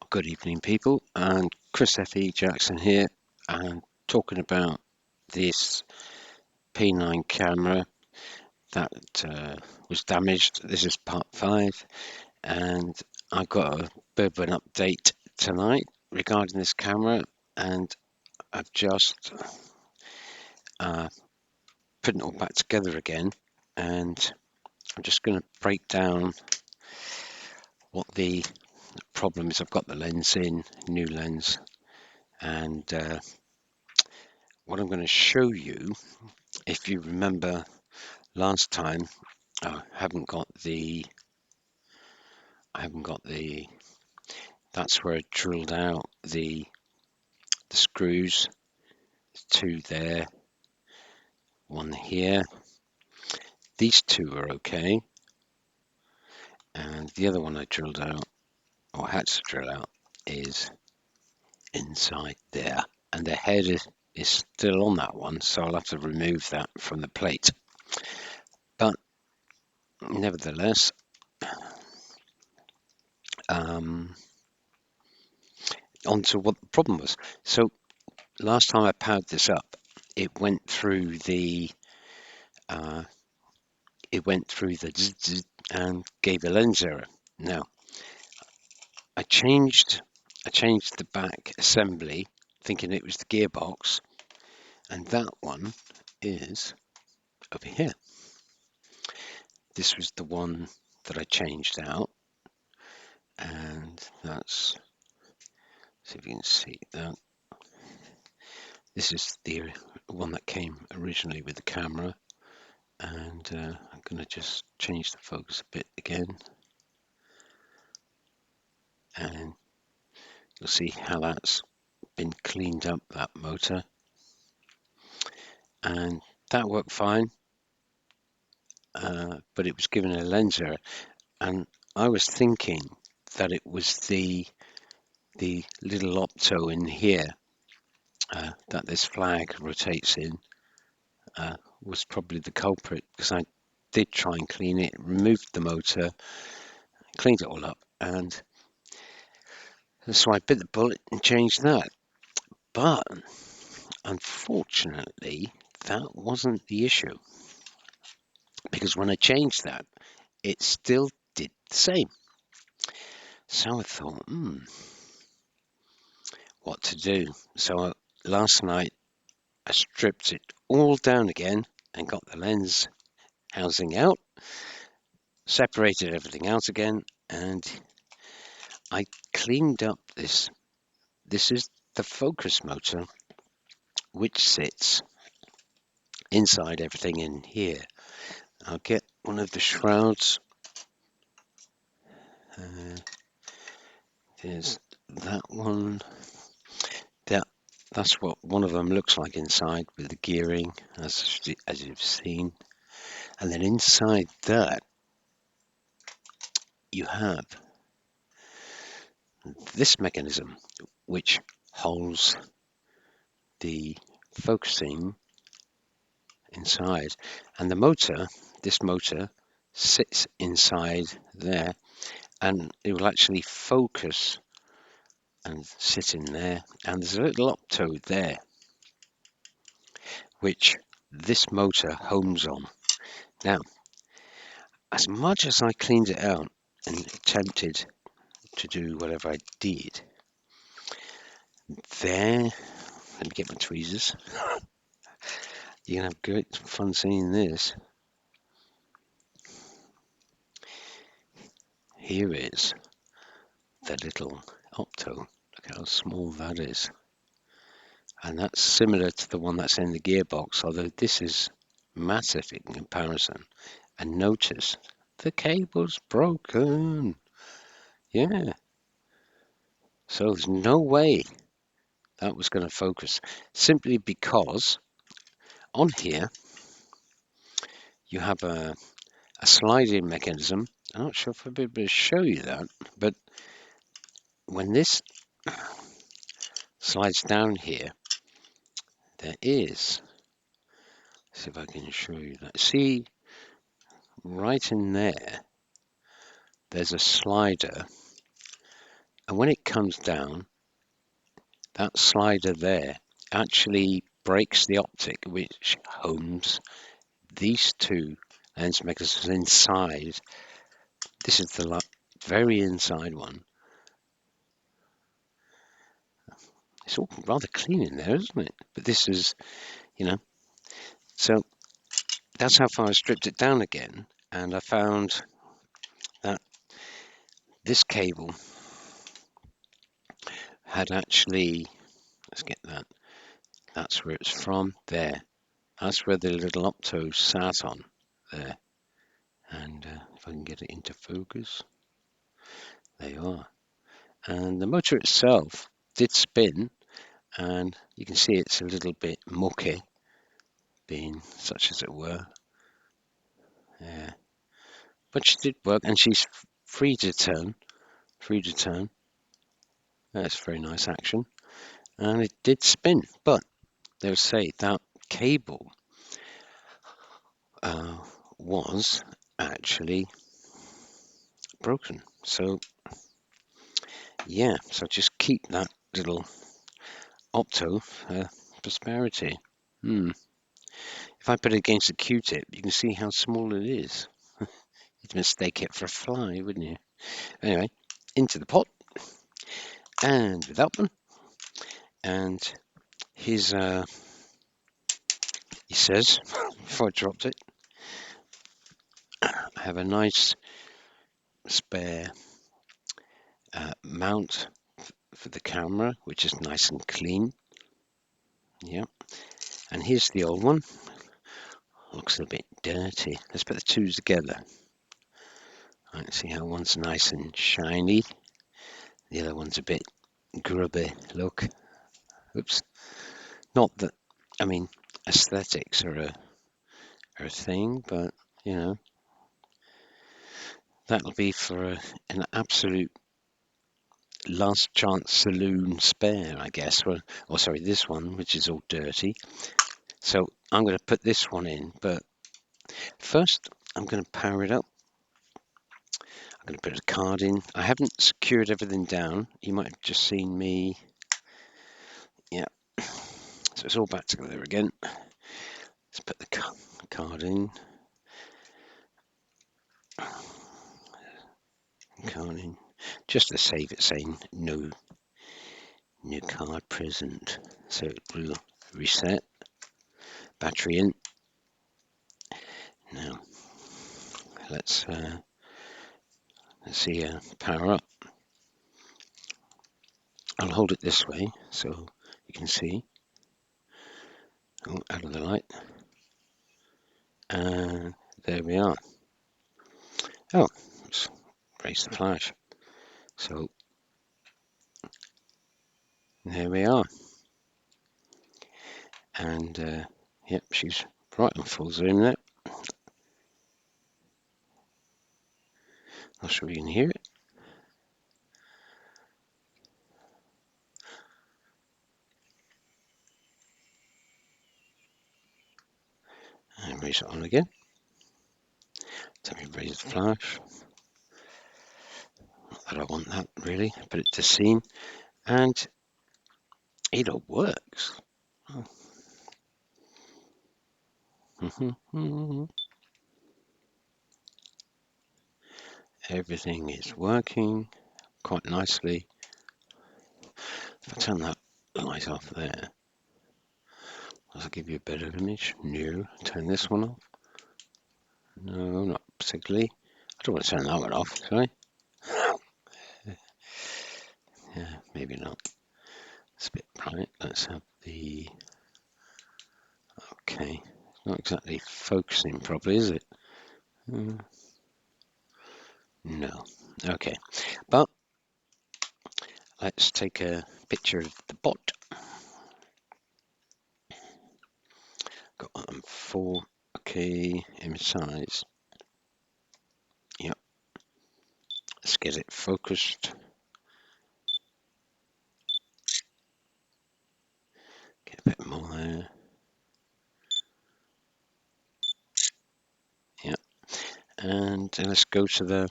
Good evening, people, and Chris F.E. Jackson here, and talking about this P9 camera that was damaged. This is part 5, and I got a bit of an update tonight regarding this camera, and I've just put it all back together again, and I'm just going to break down what the problem is. I've got the lens in, new lens, and what I'm going to show you, if you remember last time, I haven't got the, that's where I drilled out the screws, two there, one here. These two are okay. And the other one I drilled out, or had to drill out, is inside there. And the head is still on that one, so I'll have to remove that from the plate. But nevertheless, onto what the problem was. So last time I powered this up, it went through the zzz and gave a lens error. Now I changed the back assembly, thinking it was the gearbox, and that one is over here. This was the one that I changed out, and that's, see if you can see that. This is the one that came originally with the camera, and I'm going to just change the focus a bit again, and you'll see how that's been cleaned up, that motor, and that worked fine, but it was given a lens error, and I was thinking that it was the little opto in here that this flag rotates in was probably the culprit, because I did try and clean it, removed the motor, cleaned it all up, and so I bit the bullet and changed that. But unfortunately, that wasn't the issue, because when I changed that, it still did the same. So I thought, what to do? So last night I stripped it all down again and got the lens housing out, separated everything out again, and I cleaned up this. This is the focus motor, which sits inside everything in here. I'll get one of the shrouds. There's that one. That's what one of them looks like inside, with the gearing, as you've seen. And then inside that, you have this mechanism, which holds the focusing inside, and the motor, this motor, sits inside there, and it will actually focus and sit in there. And there's a little opto there, which this motor homes on. Now, as much as I cleaned it out and attempted to do whatever I did, there, let me get my tweezers. You're gonna have great fun seeing this. Here is the little opto. Look how small that is. And that's similar to the one that's in the gearbox, although this is massive in comparison. And notice, the cable's broken. Yeah. So there's no way that was going to focus, simply because on here you have a sliding mechanism. I'm not sure if I'll be able to show you that, but when this slides down here, there is, let's see if I can show you that. See, right in there, there's a slider, And when it comes down, that slider there actually breaks the optic, which homes these two lens mechanisms inside. This is the very inside one. It's all rather clean in there, isn't it? But this is, so that's how far I stripped it down again. And I found that this cable had actually, let's get that, that's where it's from, there. That's where the little opto sat on, there. And if I can get it into focus, there you are. And the motor itself did spin, and you can see it's a little bit mucky, being such as it were. Yeah. But she did work, and she's free to turn. That's very nice action. And it did spin, but they'll say that cable was actually broken. So yeah, so just keep that little opto prosperity. If I put it against a Q-tip, you can see how small it is. You'd mistake it for a fly, wouldn't you? Anyway, into the pot, and with that one, and his he says, before I dropped it, I have a nice spare mount for the camera, which is nice and clean. Yeah, and here's the old one. Looks a bit dirty. Let's put the two together. Right, see how one's nice and shiny. The other one's a bit grubby. Look. Oops. Not that, I mean, aesthetics are a thing, but that'll be for an absolute last chance saloon spare, I guess. Or sorry, this one, which is all dirty. So I'm going to put this one in, but first I'm going to power it up. I'm going to put a card in. I haven't secured everything down. You might have just seen me. Yeah. So it's all back together again. Let's put the card in. Card in. Just to save it saying no card present. So it will reset. Battery in. Now let's see power up. I'll hold it this way so you can see. Oh, out of the light. And there we are. Oh, let's raise the flash. So there we are. And yep, she's right on full zoom there. Not sure you can hear it. And raise it on again. Let me raise the flash. Not that I want that really. Put it to scene. And it all works. Everything is working quite nicely. If I turn that light off there, does it give you a better image? No. Turn this one off. No, not particularly. I don't want to turn that one off, sorry. Yeah, maybe not. It's a bit bright. Let's have the... Okay. It's not exactly focusing properly, is it? No. Okay. But let's take a picture of the bot. Got 4K image size. Yep. Let's get it focused. Get a bit more there. Yep. And let's go to the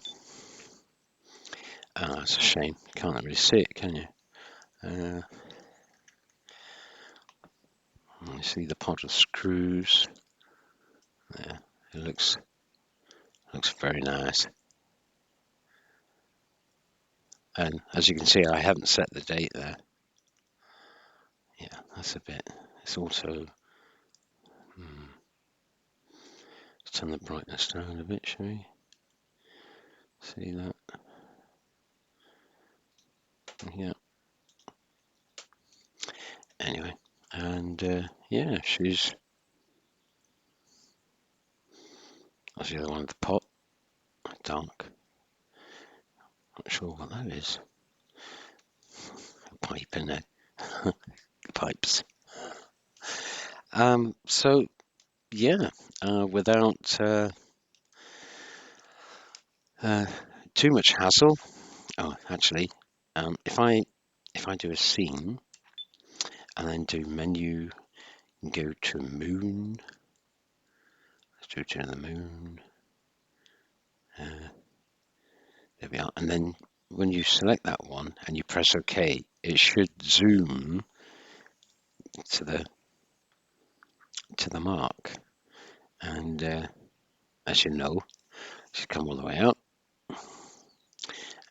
Ah, it's a shame. Can't really see it, can you? You see the pot of screws. Yeah, it looks very nice. And as you can see, I haven't set the date there. Yeah, that's a bit. It's also. Let's turn the brightness down a bit, shall we? See that? Yeah. Anyway, and yeah, she's. That's the other one of the pot. Dark. Not sure what that is. A pipe in there. Pipes. So yeah, without uh, too much hassle. Oh, actually, if I do a scene and then do menu, go to moon. Let's do to the moon. There we are. And then when you select that one and you press OK, it should zoom to the mark. And as you know, it should come all the way out.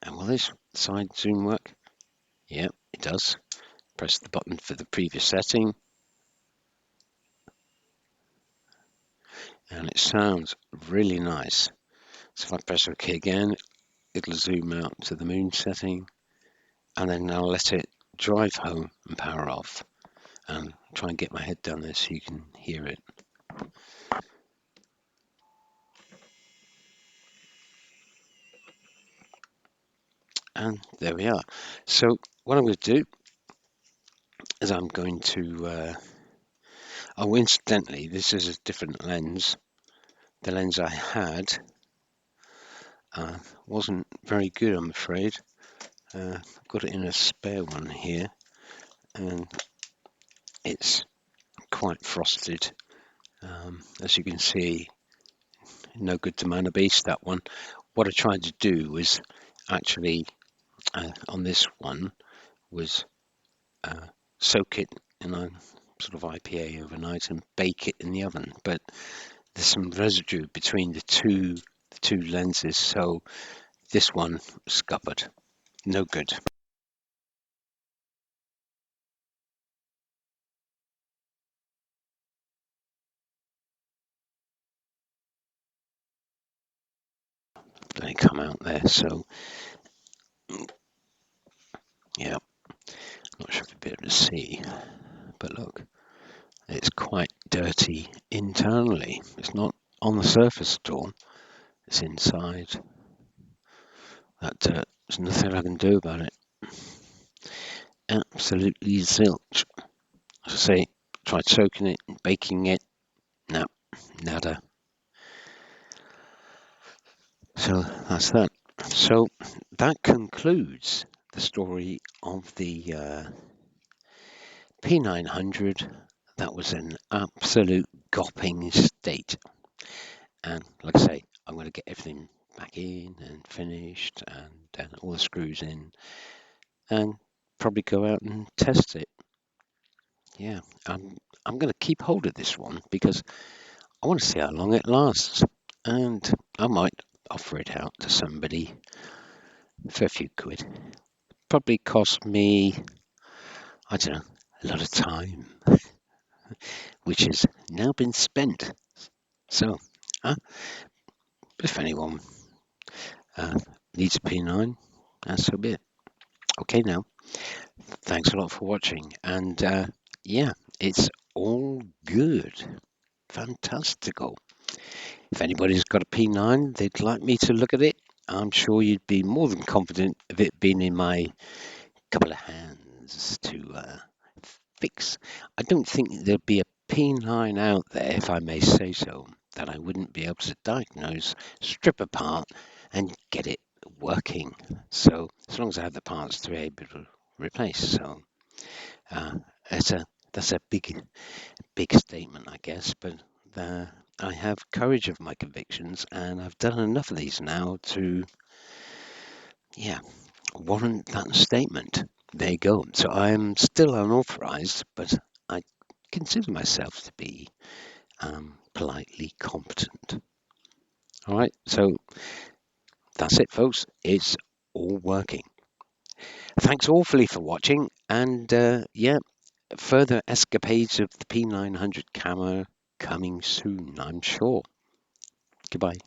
And will this side zoom work? Yeah, it does. Press the button for the previous setting. And it sounds really nice. So if I press OK again, it'll zoom out to the moon setting. And then I'll let it drive home and power off. And try and get my head down there so you can hear it. And there we are. So what I'm going to do is I'm going to, oh, incidentally, this is a different lens. The lens I had wasn't very good, I'm afraid. I've got it in a spare one here, and it's quite frosted. As you can see, no good to man a beast, that one. What I tried to do was actually, on this one, was soak it in a sort of IPA overnight and bake it in the oven. But there's some residue between the two lenses, so this one scuppered. No good. They come out there, so yeah, not sure if you'll be able to see, but look, it's quite dirty internally. It's not on the surface at all. It's inside. That dirt, there's nothing I can do about it. Absolutely zilch. As I say, tried soaking it and baking it. No, nada. So that's that. So that concludes the story of the P900. That was an absolute gopping state. And like I say, I'm going to get everything back in and finished and all the screws in and probably go out and test it. Yeah, I'm going to keep hold of this one because I want to see how long it lasts. And I might offer it out to somebody for a few quid. Probably cost me, I don't know, a lot of time, which has now been spent. So, if anyone uh, needs a P9, that's so be it. Okay, now, thanks a lot for watching. And yeah, it's all good. Fantastical. If anybody's got a P9, they'd like me to look at it, I'm sure you'd be more than confident of it being in my couple of hands to fix. I don't think there'd be a P9 out there, if I may say so, that I wouldn't be able to diagnose, strip apart, and get it working. So as long as I have the parts to be able to replace, so uh, that's a big statement, I guess, but I have courage of my convictions, and I've done enough of these now to, yeah, warrant that statement. There you go. So I'm still unauthorized, but I consider myself to be politely competent. All right, so that's it, folks. It's all working. Thanks awfully for watching, and yeah, further escapades of the P900 camera coming soon, I'm sure. Goodbye.